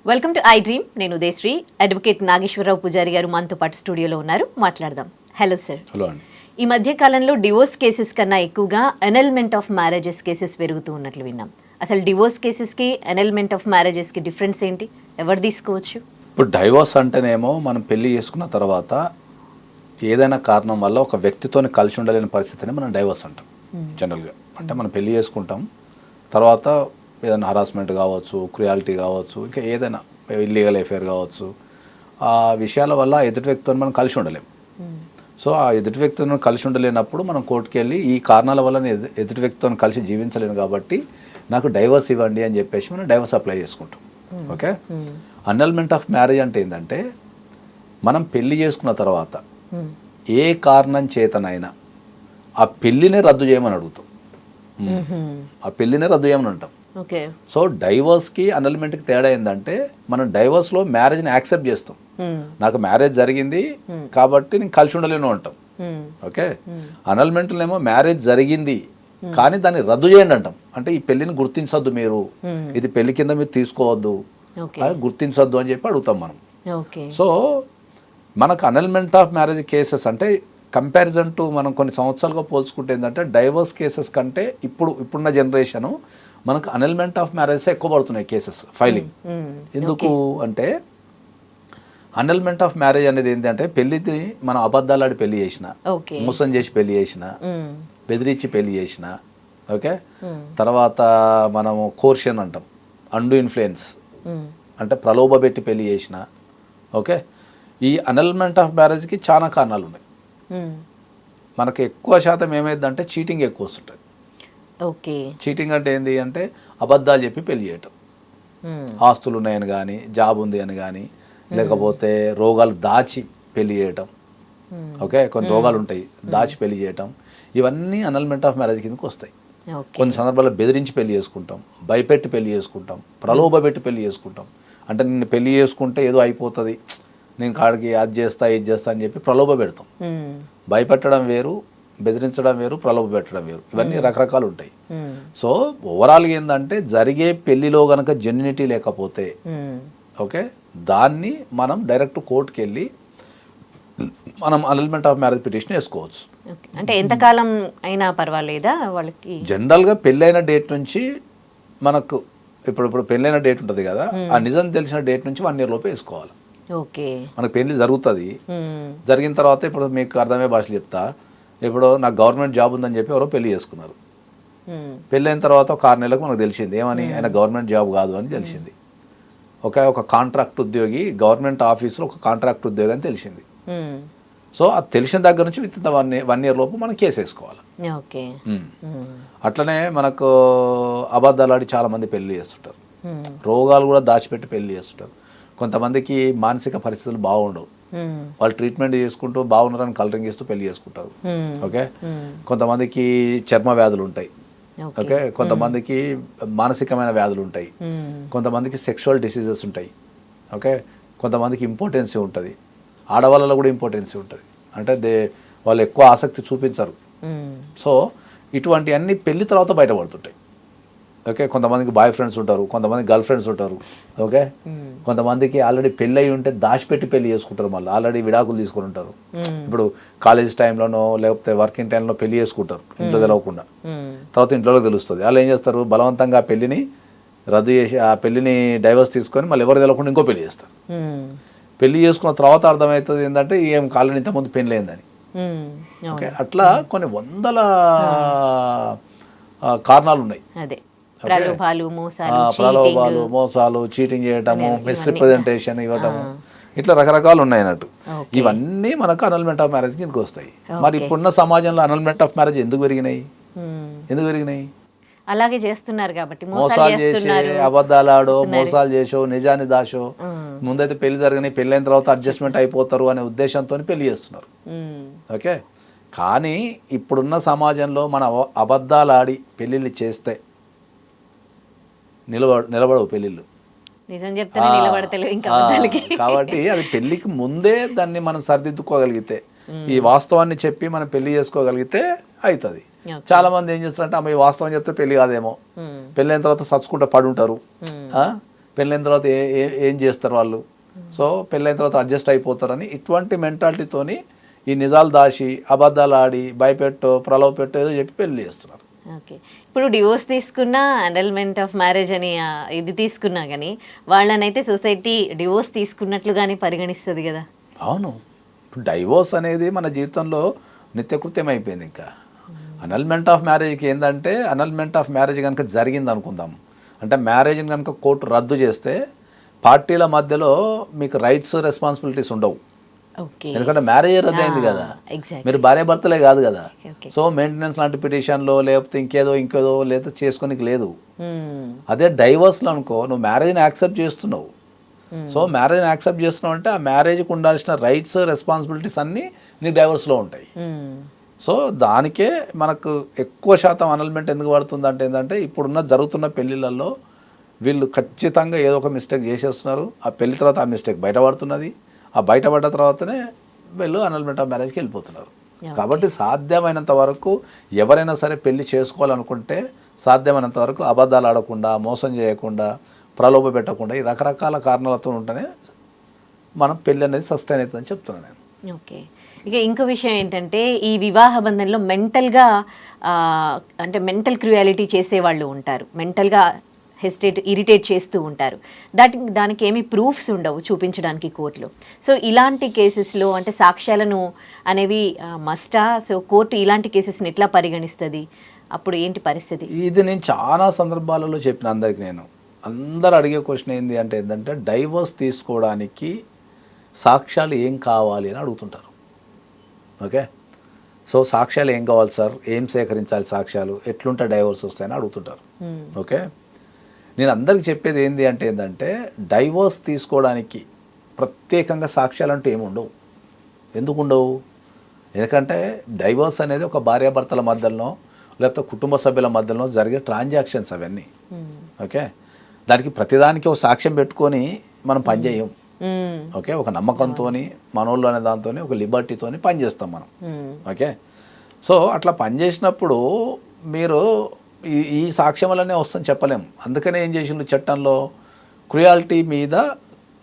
Welcome to I dream. నేను Udayasri. Advocate Nageswararao పూజారి గారు మనతో పాటు స్టూడియోలో ఉన్నారు. మాట్లాడదాం. Hello sir. హలో అండి. ఈ మధ్య కాలంలో డివోర్స్ కేసెస్ కన్నా ఎక్కువగా అనల్మెంట్ ఆఫ్ మ్యారేజెస్ కేసెస్ పెరుగుతూ ఉన్నట్లు విన్నాం. అసలు డివోర్స్ కేసెస్కి అనల్మెంట్ ఆఫ్ మ్యారేజెస్కి డిఫరెన్స్ ఏంటి? ఎవరు తీసుకోవచ్చు? ఇప్పుడు డైవోర్స్ అంటేనేమో మనం పెళ్లి చేసుకున్న తర్వాత ఏదైనా కారణం వల్ల ఒక వ్యక్తితోని కలిసి ఉండలేని పరిస్థితిని మనం డైవోర్స్ అంటాం జనరల్గా. అంటే మనం పెళ్లి చేసుకుంటాం, తర్వాత ఏదైనా హరాస్మెంట్ కావచ్చు, క్రుయాలిటీ కావచ్చు, ఇంకా ఏదైనా ఇల్లీగల్ అఫేర్ కావచ్చు, ఆ విషయాల వల్ల ఎదుటి వ్యక్తితో మనం కలిసి ఉండలేము. సో ఆ ఎదుటి వ్యక్తితో కలిసి ఉండలేనప్పుడు మనం కోర్టుకి వెళ్ళి ఈ కారణాల వల్ల నేను ఎదుటి వ్యక్తితో కలిసి జీవించలేను కాబట్టి నాకు డైవర్స్ ఇవ్వండి అని చెప్పేసి మనం డైవర్స్ అప్లై చేసుకుంటాం. ఓకే. అన్నల్మెంట్ ఆఫ్ మ్యారేజ్ అంటే ఏంటంటే మనం పెళ్లి చేసుకున్న తర్వాత ఏ కారణం చేతనైనా ఆ పెళ్లినే రద్దు చేయమని అడుగుతాం. ఆ పెళ్లినే రద్దు చేయమని అంటాం. సో డైవర్స్కి అన్నల్మెంట్కి తేడా ఏంటంటే మనం డైవర్స్లో మ్యారేజ్ని యాక్సెప్ట్ చేస్తాం. నాకు మ్యారేజ్ జరిగింది కాబట్టి నేను కలిసి ఉండలేను అంటాం. ఓకే. అన్నల్మెంట్లో ఏమో మ్యారేజ్ జరిగింది కానీ దాన్ని రద్దు చేయండి అంటాం. అంటే ఈ పెళ్లిని గుర్తించొద్దు, మీరు ఇది పెళ్లి కింద మీరు తీసుకోవద్దు, గుర్తించొద్దు అని చెప్పి అడుగుతాం మనం. సో మనకు అన్నల్మెంట్ ఆఫ్ మ్యారేజ్ కేసెస్ అంటే కంపారిజన్ టు మనం కొన్ని సంవత్సరాలుగా పోల్చుకుంటే ఏంటంటే డైవర్స్ కేసెస్ కంటే ఇప్పుడున్న జనరేషను మనకు అనల్మెంట్ ఆఫ్ మ్యారేజ్ ఎక్కువ పడుతున్నాయి కేసెస్ ఫైలింగ్. ఎందుకు అంటే అనల్మెంట్ ఆఫ్ మ్యారేజ్ అనేది ఏంటంటే పెళ్లిని మనం అబద్ధాలాడి పెళ్లి చేసిన, మోసం చేసి పెళ్లి చేసిన, బెదిరించి పెళ్లి చేసిన, ఓకే, తర్వాత మనము కోర్షన్ అంటాం, అండు ఇన్ఫ్లుయెన్స్ అంటే ప్రలోభ పెట్టి పెళ్లి చేసిన, ఓకే. ఈ అనల్మెంట్ ఆఫ్ మ్యారేజ్కి చాలా కారణాలు ఉన్నాయి. మనకు ఎక్కువ శాతం ఏమైందంటే చీటింగ్ ఎక్కువ వస్తుంటుంది. ఓకే. చీటింగ్ అంటే ఏంటి అంటే అబద్ధాలు చెప్పి పెళ్లి చేయటం, ఆస్తులు ఉన్నాయని కానీ, జాబ్ ఉంది అని కానీ, లేకపోతే రోగాలు దాచి పెళ్లి చేయటం, ఓకే, కొన్ని రోగాలు ఉంటాయి దాచి పెళ్లి చేయటం, ఇవన్నీ అనల్మెంట్ ఆఫ్ మ్యారేజ్ కిందకి వస్తాయి. కొన్ని సందర్భాల్లో బెదిరించి పెళ్లి చేసుకుంటాం, భయపెట్టి పెళ్లి చేసుకుంటాం, ప్రలోభ పెట్టి పెళ్లి చేసుకుంటాం. అంటే నిన్ను పెళ్లి చేసుకుంటే ఏదో అయిపోతుంది, నేను కాడికి అది చేస్తా ఇది చేస్తా అని చెప్పి ప్రలోభ పెడతాం. భయపెట్టడం వేరు, బెదిరించడం వేరు, ప్రలోభ పెట్టడం వేరు, ఇవన్నీ రకరకాలు ఉంటాయి. సో ఓవరాల్గా ఏంటంటే జరిగే పెళ్లిలో గనక జెన్యునిటీ లేకపోతే, ఓకే, దాన్ని మనం డైరెక్ట్ కోర్టుకి వెళ్ళి మనం అనల్మెంట్ ఆఫ్ మ్యారేజ్ పిటిషన్ వేసుకోవచ్చు. అంటే ఎంతకాలం అయినా పర్వాలేదా వాళ్ళకి? జనరల్గా పెళ్ళైన డేట్ నుంచి మనకు ఇప్పుడు పెళ్ళైన డేట్ ఉంటుంది కదా, ఆ నిజం తెలిసిన డేట్ నుంచి 1 year లోపే వేసుకోవాలి. ఓకే. మనకు పెళ్లి జరుగుతుంది, జరిగిన తర్వాత ఇప్పుడు మీకు అర్థమయ్యే భాషలు చెప్తా. ఇప్పుడు నాకు గవర్నమెంట్ జాబ్ ఉందని చెప్పి ఎవరో పెళ్లి చేసుకున్నారు. పెళ్ళైన తర్వాత ఒక 6 నెలలకు మనకు తెలిసింది ఏమని, ఆయన గవర్నమెంట్ జాబ్ కాదు అని తెలిసింది. ఒక కాంట్రాక్ట్ ఉద్యోగి, గవర్నమెంట్ ఆఫీసులో ఒక కాంట్రాక్ట్ ఉద్యోగి అని తెలిసింది. సో అది తెలిసిన దగ్గర నుంచి విత్ 1 year లోపు మనం కేసు వేసుకోవాలి. అట్లనే మనకు అబద్ధాలాడి చాలా మంది పెళ్లి చేస్తుంటారు, రోగాలు కూడా దాచిపెట్టి పెళ్లి చేస్తుంటారు. కొంతమందికి మానసిక పరిస్థితులు బాగుండవు, వాళ్ళు ట్రీట్మెంట్ చేసుకుంటూ బాగున్నారని కలరింగ్ చేస్తూ పెళ్లి చేసుకుంటారు. ఓకే. కొంతమందికి చర్మ వ్యాధులు ఉంటాయి, ఓకే, కొంతమందికి మానసికమైన వ్యాధులు ఉంటాయి, కొంతమందికి సెక్షువల్ డిసీజెస్ ఉంటాయి, ఓకే, కొంతమందికి ఇంపార్టెన్సీ ఉంటుంది. ఆడవాళ్ళలో కూడా ఇంపార్టెన్సీ ఉంటుంది, అంటే వాళ్ళు ఎక్కువ ఆసక్తి చూపించరు. సో ఇటువంటి అన్ని పెళ్లి తర్వాత బయటపడుతుంటాయి. ఓకే. కొంతమందికి బాయ్ ఫ్రెండ్స్ ఉంటారు, కొంతమంది గర్ల్ ఫ్రెండ్స్ ఉంటారు, ఓకే. కొంతమందికి ఆల్రెడీ పెళ్ళి అయి ఉంటే దాచిపెట్టి పెళ్లి చేసుకుంటారు, మళ్ళీ ఆల్రెడీ విడాకులు తీసుకుని ఉంటారు. ఇప్పుడు కాలేజ్ టైంలోనో లేకపోతే వర్కింగ్ టైంలో పెళ్లి చేసుకుంటారు ఇంట్లో తెలవకుండా, తర్వాత ఇంట్లోకి తెలుస్తుంది. వాళ్ళు ఏం చేస్తారు, బలవంతంగా ఆ పెళ్లిని రద్దు చేసి ఆ పెళ్లిని డైవర్స్ తీసుకొని మళ్ళీ ఎవరు తెలవకుండా ఇంకో పెళ్లి చేస్తారు. పెళ్లి చేసుకున్న తర్వాత అర్థమవుతుంది ఏంటంటే ఏం కాలేని ఇంతకుముందు పెళ్లి అయిందని. ఓకే. అట్లా కొన్ని వందల కారణాలు ఉన్నాయి. ప్రలోభాలు, మోసాలు, చీటింగ్ చేయటము, మిస్రిప్రజెంటేషన్ ఇవ్వటము, ఇట్లా రకరకాలు ఉన్నాయి అన్నట్టు. ఇవన్నీ మనకు అనల్మెంట్ ఆఫ్ మ్యారేజ్ కిందకి వస్తాయి. మరి ఇప్పుడున్న సమాజంలో అనల్మెంట్ ఆఫ్ మ్యారేజ్ ఎందుకు పెరిగినాయి? అలాగే చేస్తున్నారు కాబట్టి, మోసాలు చేసి, అబద్ధాలాడో, మోసాలు చేసో, నిజాన్ని దాచో, ముందైతే పెళ్లి జరగని, పెళ్ళైన తర్వాత అడ్జస్ట్మెంట్ అయిపోతారు అనే ఉద్దేశంతో పెళ్లి చేస్తున్నారు. ఓకే. కానీ ఇప్పుడున్న సమాజంలో మన అబద్ధాలాడి పెళ్ళిళ్ళు చేస్తే నిలబడవు పెళ్ళిళ్ళు. కాబట్టి అది పెళ్లికి ముందే దాన్ని మనం సరిదిద్దుకోగలిగితే, ఈ వాస్తవాన్ని చెప్పి మనం పెళ్లి చేసుకోగలిగితే అవుతుంది. చాలా మంది ఏం చేస్తారంటే అమ్మ ఈ వాస్తవం చెప్తే పెళ్లి కాదేమో, పెళ్ళైన తర్వాత సచ్చుకుంటూ పడుంటారు, పెళ్ళైన తర్వాత ఏం చేస్తారు వాళ్ళు, సో పెళ్ళైన తర్వాత అడ్జస్ట్ అయిపోతారని ఇటువంటి మెంటాలిటీతోని ఈ నిజాలు దాచి అబద్ధాలు ఆడి భయపెట్టో ప్రలోభ పెట్టో ఏదో చెప్పి పెళ్లి చేస్తున్నారు. ఓకే, ఇప్పుడు డివోర్స్ తీసుకున్నా అనల్మెంట్ ఆఫ్ మ్యారేజ్ అని ఇది తీసుకున్నా కానీ వాళ్ళనైతే సొసైటీ డివోర్స్ తీసుకున్నట్లుగానే పరిగణిస్తుంది కదా. అవును, ఇప్పుడు డైవోర్స్ అనేది మన జీవితంలో నిత్యకృత్యం అయిపోయింది. ఇంకా అనల్మెంట్ ఆఫ్ మ్యారేజ్కి ఏంటంటే అనల్మెంట్ ఆఫ్ మ్యారేజ్ కనుక జరిగింది అనుకుందాం, అంటే మ్యారేజ్ని కనుక కోర్టు రద్దు చేస్తే పార్టీల మధ్యలో మీకు రైట్స్ రెస్పాన్సిబిలిటీస్ ఉండవు. ఎందుకంటే మ్యారేజ్ రద్దు అయింది కదా, మీరు భార్య భర్తలే కాదు కదా. సో మెయింటెనెన్స్ లాంటి పిటిషన్లో లేకపోతే ఇంకేదో లేదా చేసుకోనికి లేదు. అదే డైవర్స్లో అనుకో నువ్వు మ్యారేజ్ని యాక్సెప్ట్ చేస్తున్నావు. సో మ్యారేజ్ని యాక్సెప్ట్ చేస్తున్నావు అంటే ఆ మ్యారేజ్కి ఉండాల్సిన రైట్స్ రెస్పాన్సిబిలిటీస్ అన్నీ నీకు డైవర్స్లో ఉంటాయి. సో దానికే మనకు ఎక్కువ శాతం అనల్మెంట్ ఎందుకు పడుతుంది అంటే ఏంటంటే ఇప్పుడున్న జరుగుతున్న పెళ్ళిళ్ళల్లో వీళ్ళు ఖచ్చితంగా ఏదో ఒక మిస్టేక్ చేసేస్తున్నారు. ఆ పెళ్లి తర్వాత ఆ మిస్టేక్ బయటపడుతున్నది. ఆ బయటపడ్డ తర్వాతనే వీళ్ళు అనల్మెంట్ ఆఫ్ మ్యారేజ్కి వెళ్ళిపోతున్నారు. కాబట్టి సాధ్యమైనంత వరకు ఎవరైనా సరే పెళ్లి చేసుకోవాలనుకుంటే సాధ్యమైనంత వరకు అబద్ధాలు ఆడకుండా, మోసం చేయకుండా, ప్రలోభ పెట్టకుండా ఈ రకరకాల కారణాలతో ఉంటేనే మనం పెళ్ళి అనేది సస్టైన్ అవుతుందని చెప్తున్నాను నేను. ఓకే, ఇక ఇంకో విషయం ఏంటంటే ఈ వివాహ బంధంలో మెంటల్గా అంటే మెంటల్ క్రుయాలిటీ చేసేవాళ్ళు ఉంటారు, మెంటల్గా ఇరిటేట్ చేస్తూ ఉంటారు. దానికి ఏమీ ప్రూఫ్స్ ఉండవు చూపించడానికి కోర్టులో. సో ఇలాంటి కేసెస్లో అంటే సాక్ష్యాలను అనేవి మస్టా? సో కోర్టు ఇలాంటి కేసెస్ని ఎట్లా పరిగణిస్తుంది? అప్పుడు ఏంటి పరిస్థితి? ఇది నేను చాలా సందర్భాలలో చెప్పిన అందరికి. అందరు అడిగే క్వశ్చన్ ఏంటంటే డైవర్స్ తీసుకోవడానికి సాక్ష్యాలు ఏం కావాలి అని అడుగుతుంటారు. ఓకే, సో సాక్ష్యాలు ఏం కావాలి సార్, ఏం సేకరించాలి సాక్ష్యాలు, ఎట్లుంటే డైవర్స్ వస్తాయని అడుగుతుంటారు. ఓకే, నేను అందరికి చెప్పేది ఏంటంటే డైవర్స్ తీసుకోవడానికి ప్రత్యేకంగా సాక్ష్యాలు అంటూ ఏముండవు. ఎందుకు ఉండవు? ఎందుకంటే డైవర్స్ అనేది ఒక భార్యాభర్తల మధ్యలో లేకపోతే కుటుంబ సభ్యుల మధ్యలో జరిగే ట్రాన్సాక్షన్స్ అవన్నీ. ఓకే, దానికి ప్రతిదానికి ఒక సాక్ష్యం పెట్టుకొని మనం పనిచేయం. ఓకే, ఒక నమ్మకంతో మనోళ్ళు అనే దాంతో ఒక లిబర్టీతో పనిచేస్తాం మనం. ఓకే, సో అట్లా పనిచేసినప్పుడు మీరు ఈ సాక్ష్యం వల్లనే వస్తుందని చెప్పలేము. అందుకనే ఏం చేసిండు చట్టంలో క్రుయాలిటీ మీద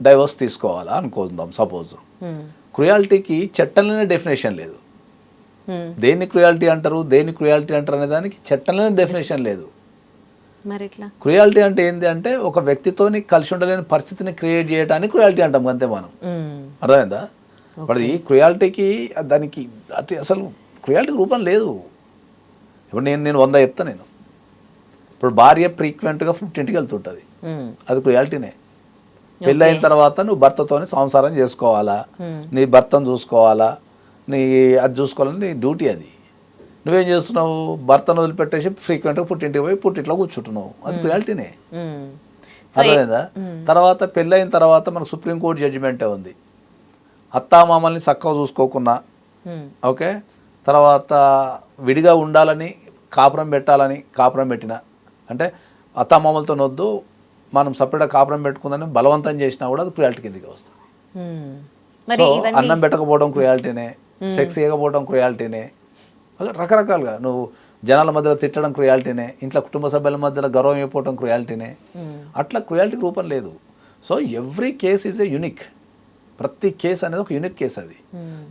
డైవర్స్ తీసుకోవాలా అనుకుందాం. సపోజ్ క్రుయాలిటీకి చట్టంలోనే డెఫినేషన్ లేదు. దేన్ని క్రుయాలిటీ అంటారు అనే దానికి చట్టంలోనే డెఫినేషన్ లేదు. క్రుయాలిటీ అంటే ఏంటి అంటే ఒక వ్యక్తితోని కలిసి ఉండలేని పరిస్థితిని క్రియేట్ చేయడానికి క్రుయాలిటీ అంటాం అంతే మనం. అర్థమైందా? ఇప్పుడు ఈ క్రుయాలిటీకి దానికి అసలు క్రుయాలిటీ రూపం లేదు. ఇప్పుడు నేను 100 చెప్తాను. నేను ఇప్పుడు భార్య ఫ్రీక్వెంట్గా 50 వెళ్తుంటుంది, అది క్రుయాలిటీనే. పెళ్ళి అయిన తర్వాత నువ్వు భర్తతోని సంసారం చేసుకోవాలా, నీ భర్తను చూసుకోవాలా, అది చూసుకోవాలని నీ డ్యూటీ. అది నువ్వేం చేస్తున్నావు? భర్తను వదిలిపెట్టేసి ఫ్రీక్వెంట్గా పుట్టింటికి పోయి పుట్టింట్లో కూర్చుంటున్నావు, అది క్రుయాలిటీనే. అర్థమైందా? తర్వాత పెళ్ళి అయిన తర్వాత మనకు సుప్రీంకోర్టు జడ్జిమెంటే ఉంది, అత్తామామల్ని చక్కగా చూసుకోకున్నా, ఓకే, తర్వాత విడిగా ఉండాలని కాపురం పెట్టాలని కాపురం పెట్టిన అంటే అత్తామామలతో వద్దు మనం సపరేట్గా కాపురం పెట్టుకుందని బలవంతం చేసినా కూడా అది క్రుయాలిటీ కిందకి వస్తుంది. సో అన్నం పెట్టకపోవడం క్రుయాలిటీనే, సెక్స్ చేయకపోవడం క్రుయాలిటీనే, రకరకాలుగా నువ్వు జనాల మధ్యలో తిట్టడం క్రుయాలిటీనే, ఇంట్లో కుటుంబ సభ్యుల మధ్యలో గౌరవం అయిపోవడం క్రుయాలిటీనే. అట్లా క్రుయాలిటీకి రూపం లేదు. So every case is a unique. ప్రతి కేసు అనేది ఒక యూనిక్ కేసు అది.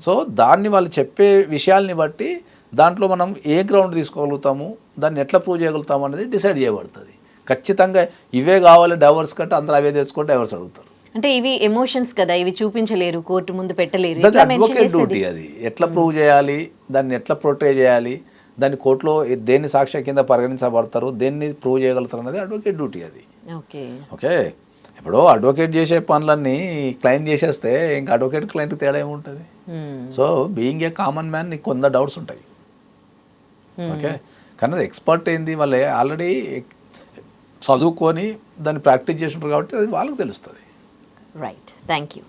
సో దాన్ని వాళ్ళు చెప్పే విషయాల్ని బట్టి దాంట్లో మనం ఏ గ్రౌండ్ తీసుకోగలుగుతాము, దాన్ని ఎట్లా ప్రూవ్ చేయగలుగుతాము అనేది డిసైడ్ చేయబడుతుంది. ఖచ్చితంగా ఇవే కావాలి డైవర్స్ కంటే అందరూ అవే తెచ్చుకొని డైవర్స్ అడుగుతారు. అంటే ఇవి ఎమోషన్స్ కదా, ఇవి చూపించలేరు, కోర్టు ముందు పెట్టలేరు. అడ్వకేట్ డ్యూటీ అది. ఎట్లా ప్రూవ్ చేయాలి, దాన్ని ఎట్లా ప్రొట్రే చేయాలి, దాన్ని కోర్టులో దేన్ని సాక్ష్య కింద పరిగణించబడతారు, దేన్ని ప్రూవ్ చేయగలుగుతారు అనేది అడ్వకేట్ డ్యూటీ అది. ఓకే, ఇప్పుడు అడ్వకేట్ చేసే పనులన్నీ క్లయింట్ చేసేస్తే ఇంకా అడ్వకేట్ క్లయింట్ తేడా ఏముంటుంది? So being a common man నీకు కొంత డౌట్స్ ఉంటాయి. ఓకే, కానీ ఎక్స్పర్ట్ ఏంది, వాళ్ళు ఆల్రెడీ చదువుకొని దాన్ని ప్రాక్టీస్ చేసినారు కాబట్టి అది వాళ్ళకి తెలుస్తుంది. Right, thank you.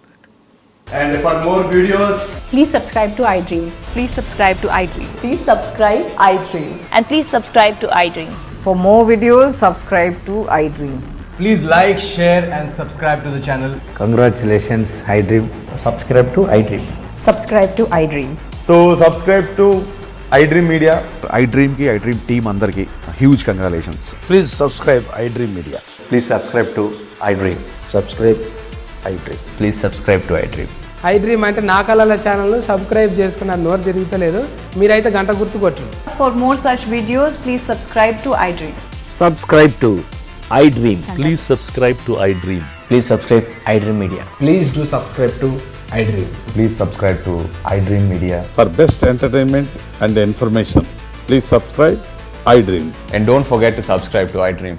And for more videos, please subscribe to iDream. Please subscribe to iDream. Please subscribe iDream. And please subscribe to iDream. For more videos, subscribe to iDream. please like, share and subscribe to the channel. Congratulations, iDream. Subscribe to iDream. Subscribe to iDream. So subscribe to iDream Media. iDream team andarki huge congratulations. Please subscribe iDream Media. Please subscribe to iDream. Subscribe iDream. Please subscribe to iDream. I dream అంటే నా కళల ఛానల్ను subscribe చేసుకున్న నోరు తిరుగుతలేదు, మీరైతే గంట గుర్తు కొట్టండి. For more such videos, please subscribe to iDream. Subscribe to iDream. Please subscribe to iDream. Please subscribe iDream Media. Please do subscribe to iDream. Please subscribe to iDream Media. For best entertainment and information, please subscribe iDream. And don't forget to subscribe to iDream.